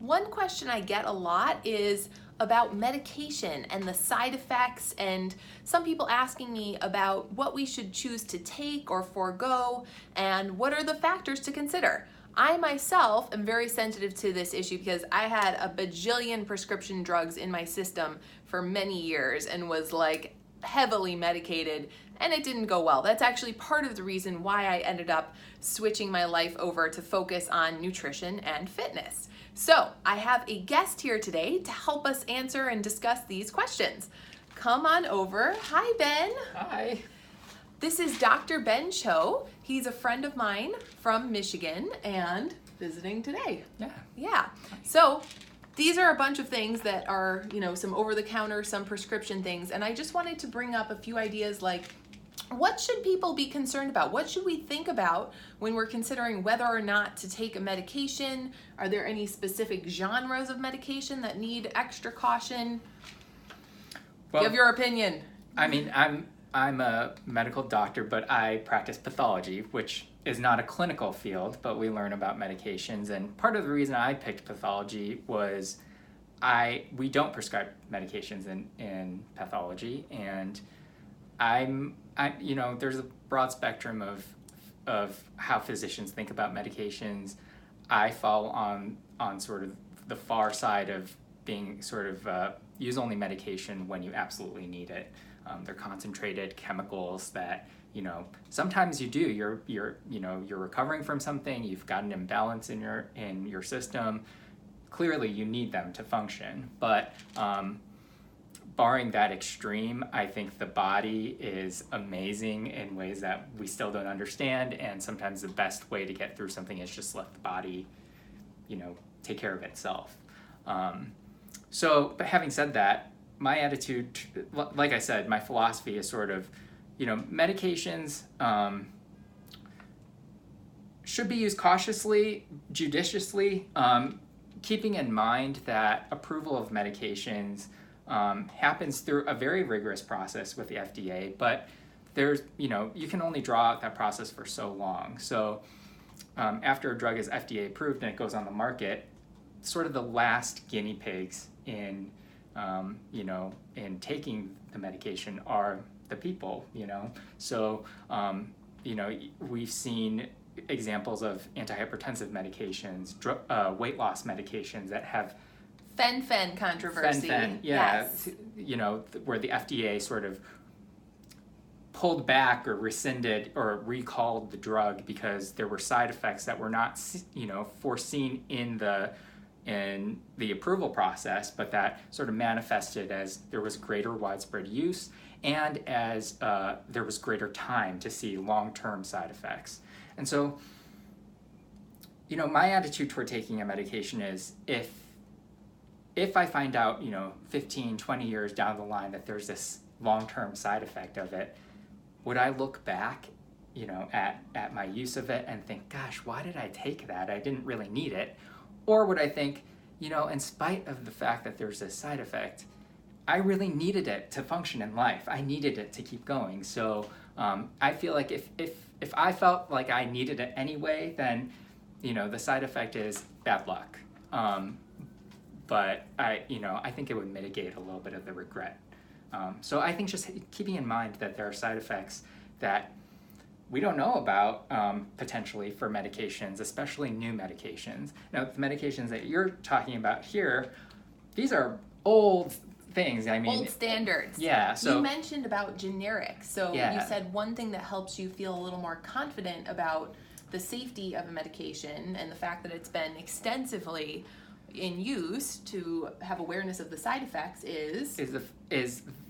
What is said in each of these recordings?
One question I get a lot is about medication and the side effects, and some people asking me about what we should choose to take or forego and what are the factors to consider. I myself am very sensitive to this issue because I had a bajillion prescription drugs in my system for many years and was like heavily medicated, and it didn't go well. That's actually part of the reason why I ended up switching my life over to focus on nutrition and fitness. So I have a guest here today to help us answer and discuss these questions. Come on over. Hi, Ben. Hi. This is Dr. Ben Cho. He's a friend of mine from Michigan and visiting today. Yeah. So these are a bunch of things that are, some over-the-counter, some prescription things. And I just wanted to bring up a few ideas like, what should people be concerned about? What should we think about when we're considering whether or not to take a medication? Are there any specific genres of medication that need extra caution? Well, give your opinion. I mean, I'm a medical doctor, but I practice pathology, which is not a clinical field, but we learn about medications. And part of the reason I picked pathology was we don't prescribe medications in pathology, and there's a broad spectrum of how physicians think about medications. I fall on sort of the far side of being sort of use only medication when you absolutely need it. They're concentrated chemicals that, sometimes you do. You're recovering from something. You've got an imbalance in your system. Clearly, you need them to function. But barring that extreme, I think the body is amazing in ways that we still don't understand. And sometimes the best way to get through something is just let the body, take care of itself. But having said that, my attitude, like I said, my philosophy is sort of, medications should be used cautiously, judiciously, keeping in mind that approval of medications happens through a very rigorous process with the FDA, but there's, you can only draw out that process for so long. So after a drug is FDA approved and it goes on the market, sort of the last guinea pigs in taking the medication are the people, So, we've seen examples of antihypertensive medications, weight loss medications that have Fen-phen controversy. Fen-phen, yeah, yes. Where the FDA sort of pulled back or rescinded or recalled the drug because there were side effects that were not, foreseen in the approval process, but that sort of manifested as there was greater widespread use and as there was greater time to see long-term side effects. And so, my attitude toward taking a medication is if I find out, 15, 20 years down the line that there's this long-term side effect of it, would I look back, at my use of it and think, gosh, why did I take that? I didn't really need it. Or would I think, in spite of the fact that there's this side effect, I really needed it to function in life. I needed it to keep going. So I feel like if I felt like I needed it anyway, then, the side effect is bad luck. But I think it would mitigate a little bit of the regret. So I think just keeping in mind that there are side effects that we don't know about potentially for medications, especially new medications. Now, the medications that you're talking about here, these are old things. I mean, old standards. Yeah. So you mentioned about generics. So yeah. You said one thing that helps you feel a little more confident about the safety of a medication and the fact that it's been extensively in use to have awareness of the side effects is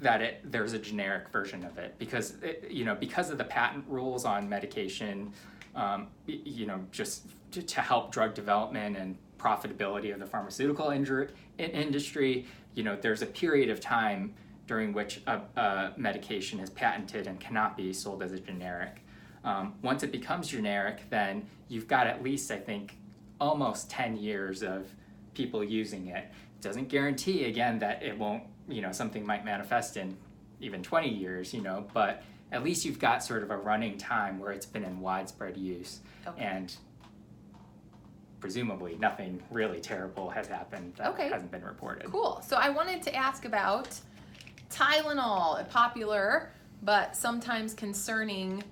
that there's a generic version of it because because of the patent rules on medication, just to help drug development and profitability of the pharmaceutical industry, there's a period of time during which a medication is patented and cannot be sold as a generic. Once it becomes generic, then you've got at least, I think, almost 10 years of people using it. It doesn't guarantee, again, that it won't, something might manifest in even 20 years, but at least you've got sort of a running time where it's been in widespread use. Okay. And presumably nothing really terrible has happened that Okay. hasn't been reported. Cool. So I wanted to ask about Tylenol, a popular but sometimes concerning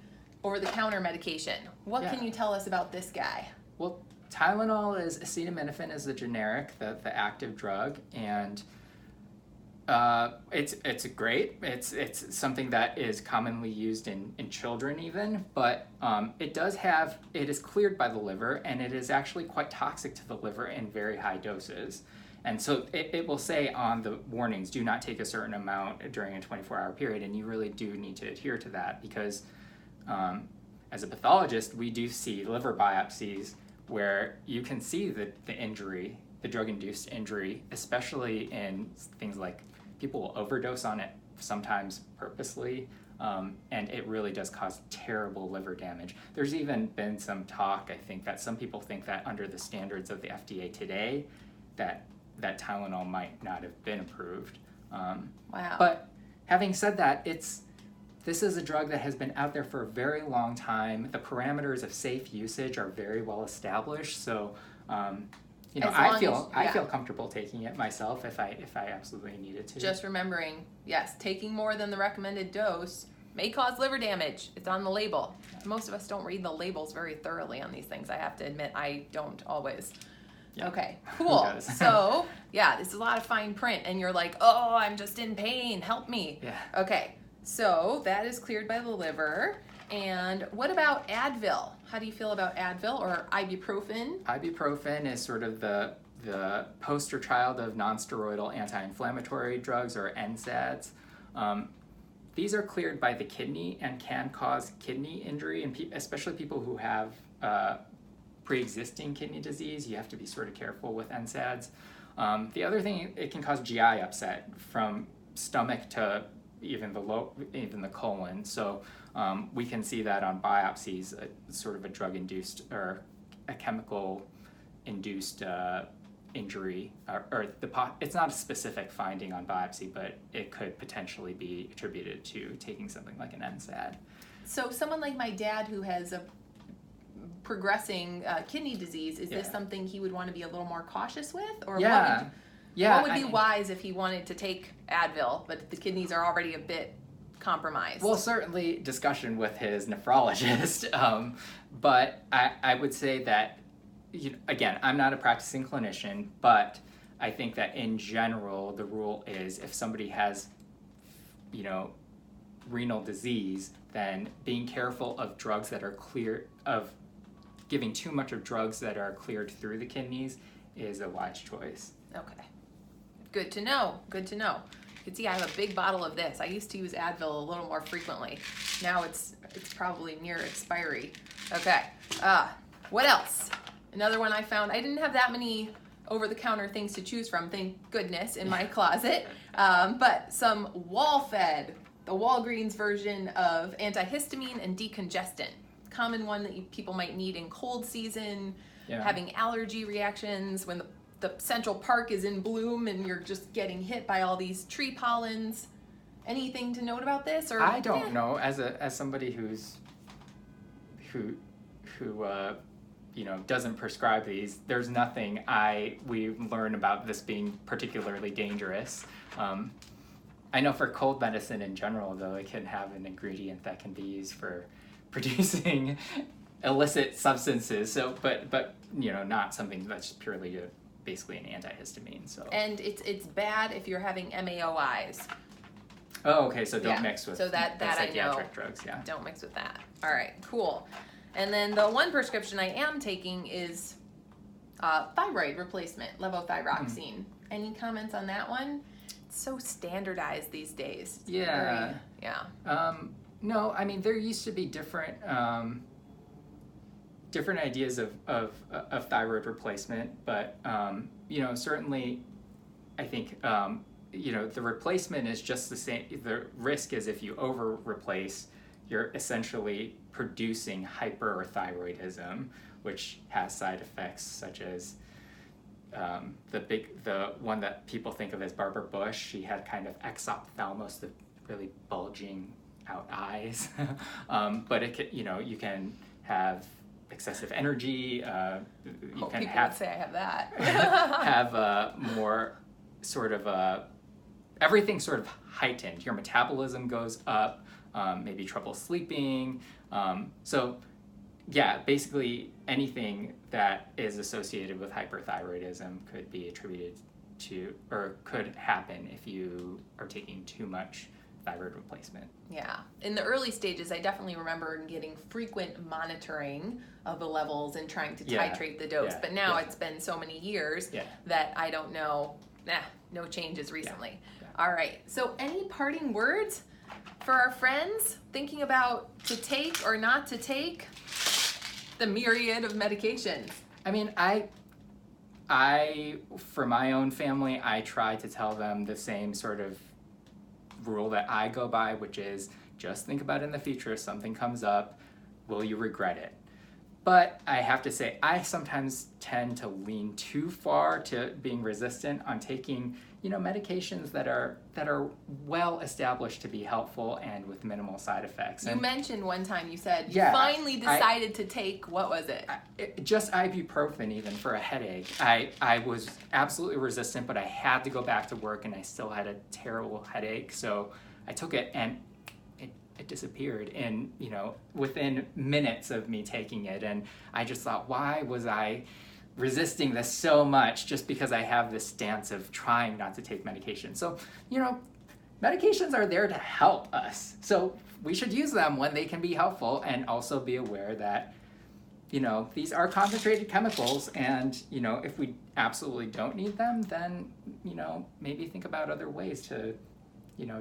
over-the-counter medication. What Yeah. can you tell us about this guy? Well, Tylenol is acetaminophen is the generic, the active drug, and it's great. It's something that is commonly used in children even, but it is cleared by the liver, and it is actually quite toxic to the liver in very high doses. And so it will say on the warnings, do not take a certain amount during a 24-hour period, and you really do need to adhere to that because as a pathologist, we do see liver biopsies where you can see the injury, the drug-induced injury, especially in things like people will overdose on it sometimes purposely, and it really does cause terrible liver damage. There's even been some talk, I think, that some people think that under the standards of the FDA today, that Tylenol might not have been approved. Wow. But having said that, this is a drug that has been out there for a very long time. The parameters of safe usage are very well established. So, I feel comfortable taking it myself if I absolutely needed to. Just remembering, yes, taking more than the recommended dose may cause liver damage. It's on the label. Most of us don't read the labels very thoroughly on these things. I have to admit, I don't always. Yeah. Okay, Who cool. does? So, yeah, this is a lot of fine print, and you're like, oh, I'm just in pain. Help me. Yeah. Okay, so that is cleared by the liver. And what about Advil? How do you feel about Advil or ibuprofen? Ibuprofen is sort of the poster child of nonsteroidal anti-inflammatory drugs, or NSAIDs. These are cleared by the kidney and can cause kidney injury, and especially people who have pre-existing kidney disease. You have to be sort of careful with NSAIDs. The other thing, it can cause GI upset from stomach to even the colon. So we can see that on biopsies, sort of a drug-induced or a chemical-induced injury, it's not a specific finding on biopsy, but it could potentially be attributed to taking something like an NSAID. So someone like my dad who has a progressing kidney disease, is this something he would want to be a little more cautious with? Or what would be wise if he wanted to take Advil, but the kidneys are already a bit compromised? Well, certainly discussion with his nephrologist, but I would say that, again, I'm not a practicing clinician, but I think that in general, the rule is if somebody has, renal disease, then being careful of drugs that are of giving too much of drugs that are cleared through the kidneys is a wise choice. Okay. Good to know. Good to know. You can see I have a big bottle of this. I used to use Advil a little more frequently. Now it's probably near expiry. Okay. What else? Another one I found. I didn't have that many over-the-counter things to choose from, thank goodness, in my closet. But some Wallfed, the Walgreens version of antihistamine and decongestant. Common one that people might need in cold season, having allergy reactions, when the Central Park is in bloom and you're just getting hit by all these tree pollens. Anything to note about this? Or I don't know. As somebody who doesn't prescribe these, there's nothing we learn about this being particularly dangerous. I know for cold medicine in general, though, it can have an ingredient that can be used for producing illicit substances. So, but not something that's purely basically an antihistamine. So. And it's bad if you're having MAOIs. Oh, okay. So don't mix with so that psychiatric drugs. Yeah. Don't mix with that. All right. Cool. And then the one prescription I am taking is thyroid replacement, levothyroxine. Any comments on that one? It's so standardized these days. Yeah. No, I mean, there used to be different ideas of thyroid replacement, but certainly, I think the replacement is just the same. The risk is if you over replace, you're essentially producing hyperthyroidism, which has side effects such as the one that people think of as Barbara Bush. She had kind of exophthalmos, the really bulging out eyes, but it can, you can have excessive energy. You Hope can people have would say I have that. have more sort of everything sort of heightened. Your metabolism goes up, maybe trouble sleeping. So yeah, basically anything that is associated with hyperthyroidism could be attributed to, or could happen if you are taking too much thyroid replacement. Yeah. In the early stages, I definitely remember getting frequent monitoring of the levels and trying to Yeah. titrate the dose. Yeah. But now Yeah. it's been so many years Yeah. that I don't know. No changes recently. Yeah. All right. So any parting words for our friends thinking about to take or not to take the myriad of medications? I mean, I, for my own family, I try to tell them the same sort of rule that I go by, which is just think about in the future, if something comes up, will you regret it? But I have to say, I sometimes tend to lean too far to being resistant on taking, medications that are well established to be helpful and with minimal side effects. You And mentioned one time you said you Yeah, finally decided to take, what was it? just ibuprofen even for a headache. I was absolutely resistant, but I had to go back to work and I still had a terrible headache. So I took it and it disappeared in, within minutes of me taking it. And I just thought, why was I resisting this so much just because I have this stance of trying not to take medication? So, medications are there to help us. So we should use them when they can be helpful, and also be aware that, these are concentrated chemicals, and, if we absolutely don't need them, then, maybe think about other ways to,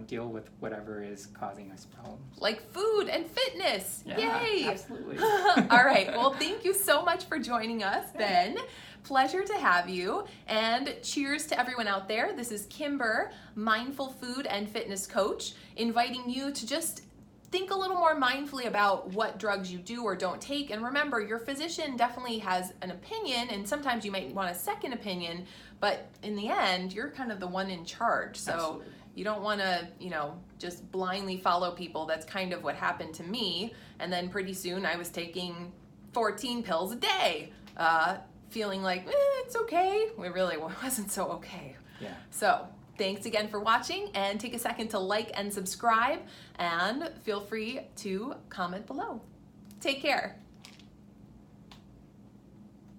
deal with whatever is causing us problems. Like food and fitness. Yeah, Yay! absolutely. All right. Well, thank you so much for joining us, Ben. Pleasure to have you. And cheers to everyone out there. This is Kimber, mindful food and fitness coach, inviting you to just think a little more mindfully about what drugs you do or don't take. And remember, your physician definitely has an opinion, and sometimes you might want a second opinion, but in the end, you're kind of the one in charge. So Absolutely. you don't want to, just blindly follow people. That's kind of what happened to me. And then pretty soon I was taking 14 pills a day, feeling like, it's okay. It really wasn't so okay. Yeah. So thanks again for watching, and take a second to like and subscribe, and feel free to comment below. Take care.